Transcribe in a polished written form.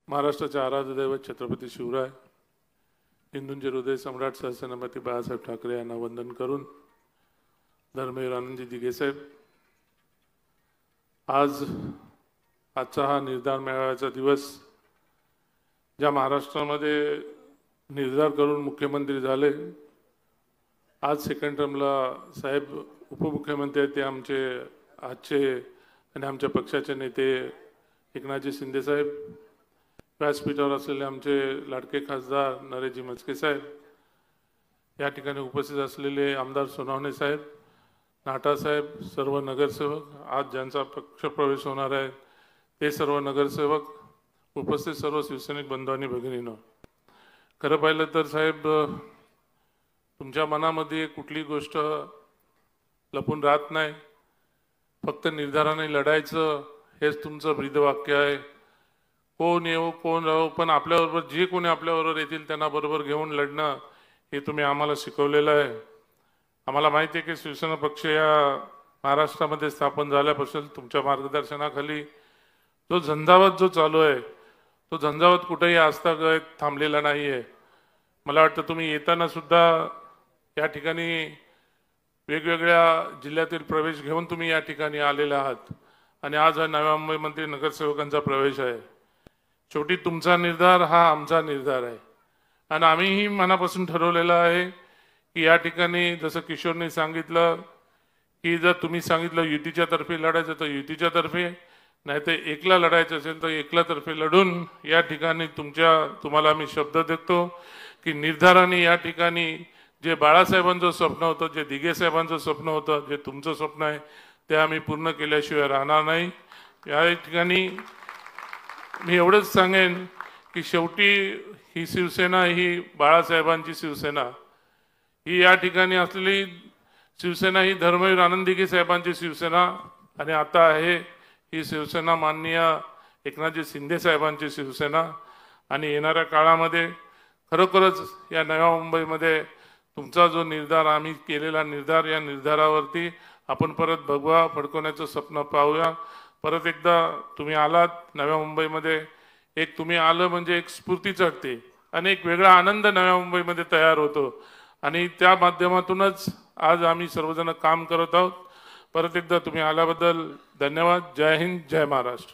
महाराष्ट्राचे आराध्य दैवत छत्रपती शिवराय, हिंदूंचे हृदय सम्राट सहसेनापती बाळासाहेब ठाकरे यांना वंदन करून धर्मवीर आनंदजी दिघे साहेब, आजचा हा निर्धार मेळाव्याचा दिवस, ज्या महाराष्ट्रामध्ये निर्धार करून मुख्यमंत्री झाले, आज सेकंड टर्मला साहेब उपमुख्यमंत्री आहेत, ते आमचे आजचे आणि आमच्या पक्षाचे नेते एकनाथजी शिंदे साहेब, व्यासपीठावर असलेले आमचे लाडके खासदार नरेशजी मस्के साहेब, या ठिकाणी उपस्थित असलेले आमदार सोनवणे साहेब, नाटा साहेब, सर्व नगरसेवक, आज ज्यांचा पक्षप्रवेश होणार आहे ते सर्व नगरसेवक, उपस्थित सर्व शिवसैनिक बंधू आणि भगिनींनो, खरं पाहिलं तर साहेब, तुमच्या मनामध्ये कुठली गोष्ट लपून राहत नाही, फक्त निर्धाराने लढायचं हेच तुमचं ब्रीदवाक्य आहे. कोण येऊ कोण राहू, पण आपल्याबरोबर जे कोणी आपल्याबरोबर येतील त्यांना बरोबर घेऊन लढणं हे तुम्ही आम्हाला शिकवलेलं आहे. आम्हाला माहिती आहे की शिवसेना पक्ष या महाराष्ट्रामध्ये स्थापन झाल्यापासून तुमच्या मार्गदर्शनाखाली जो झंझावात जो चालू आहे, तो झंझावात कुठेही आजतागत थांबलेला नाही आहे. मला वाटतं तुम्ही येताना सुद्धा या ठिकाणी वेगवेगळ्या जिल्ह्यातील प्रवेश घेऊन तुम्ही या ठिकाणी आलेले आहात आणि आज हा नव्या मुंबईमध्ये नगरसेवकांचा प्रवेश आहे. शेवटी तुमचा निर्धार हा आमचा निर्धार आहे आणि आम्हीही मनापासून ठरवलेलं आहे की या ठिकाणी जसं किशोरने सांगितलं की जर तुम्ही सांगितलं युतीच्या तर्फे लढायचं तर युतीच्या तर्फे, नाही तर एकला लढायचं असेल तर एकला तर्फे लढून या ठिकाणी तुम्हाला आम्ही शब्द देतो की निर्धाराने या ठिकाणी जे बाळासाहेबांचं स्वप्न होतं, जे दिघे साहेबांचं स्वप्न होतं, जे तुमचं स्वप्न आहे ते आम्ही पूर्ण केल्याशिवाय राहणार नाही. या ठिकाणी मी एवढंच सांगेन की शेवटी ही शिवसेना ही बाळासाहेबांची शिवसेना, ही या ठिकाणी असलेली शिवसेना ही धर्मवीर आनंद दिघे साहेबांची शिवसेना आणि आता आहे ही शिवसेना माननीय एकनाथजी शिंदे साहेबांची शिवसेना. आणि येणाऱ्या काळामध्ये खरोखरच या नव्या मुंबईमध्ये तुमचा जो निर्धार, आम्ही केलेला निर्धार, या निर्धारावरती आपण परत भगवा फडकवण्याचं स्वप्न पाहूया. परत एकदा तुम्ही आलात नव्या मुंबईमध्ये, एक तुम्ही आलं म्हणजे एक स्फूर्ती चढते आणि एक वेगळा आनंद नव्या मुंबईमध्ये तयार होतो आणि त्या माध्यमातूनच आज आम्ही सर्वजण काम करत आहोत. परत एकदा तुम्ही आल्याबद्दल धन्यवाद. जय हिंद, जय महाराष्ट्र.